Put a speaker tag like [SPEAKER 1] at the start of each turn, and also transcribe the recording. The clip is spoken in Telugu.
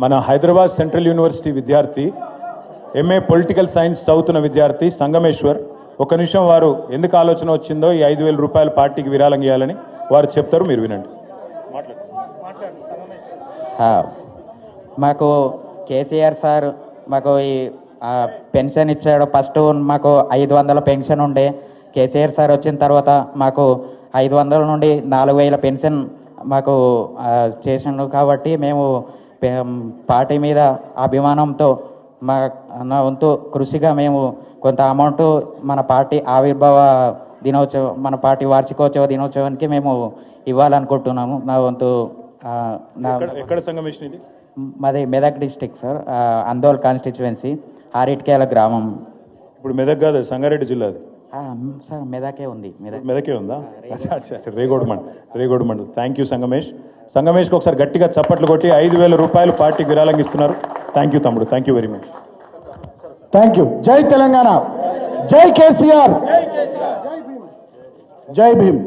[SPEAKER 1] మన హైదరాబాద్ సెంట్రల్ యూనివర్సిటీ విద్యార్థి ఎంఏ పొలిటికల్ సైన్స్ చదువుతున్న విద్యార్థి సంగమేశ్వర్ ఒక నిమిషం వారు ఎందుకు ఆలోచన వచ్చిందో ఈ 5,000 రూపాయల పార్టీకి విరాళం ఇవ్వాలని వారు చెప్తారు, మీరు వినండి.
[SPEAKER 2] మాకు కేసీఆర్ సార్ మాకు ఈ పెన్షన్ ఇచ్చాడు. ఫస్ట్ మాకు 500 పెన్షన్ ఉండే. కేసీఆర్ సార్ వచ్చిన తర్వాత మాకు 500 నుండి 4,000 పెన్షన్ మాకు చేసిండు. కాబట్టి మేము పార్టీ మీద అభిమానంతో నా వంతు కృషిగా మేము కొంత అమౌంట్ మన పార్టీ ఆవిర్భావ దినోత్సవం, మన పార్టీ వార్షికోత్సవ దినోత్సవానికి మేము ఇవ్వాలనుకుంటున్నాము. నా వంతు
[SPEAKER 1] ఎక్కడ సంగమేశ్వరం ఇది?
[SPEAKER 2] మాది Medak district sir, Andol constituency, ఆరిట్కేల గ్రామం.
[SPEAKER 1] ఇప్పుడు మెదక్ కాదు, సంగారెడ్డి జిల్లా అది
[SPEAKER 2] సార్. మెదకే ఉంది.
[SPEAKER 1] మెదకే ఉందా? రేగోడ్ మండల్. థ్యాంక్ యూ సంగమేష్కి ఒకసారి గట్టిగా చప్పట్లు కొట్టి 5,000 రూపాయలు పార్టీకి విరాళంగా ఇస్తున్నారు. థ్యాంక్ యూ తమ్ముడు, thank you very much.
[SPEAKER 3] Thank you. జై తెలంగాణ, జై కేసీఆర్, జై భీమ్.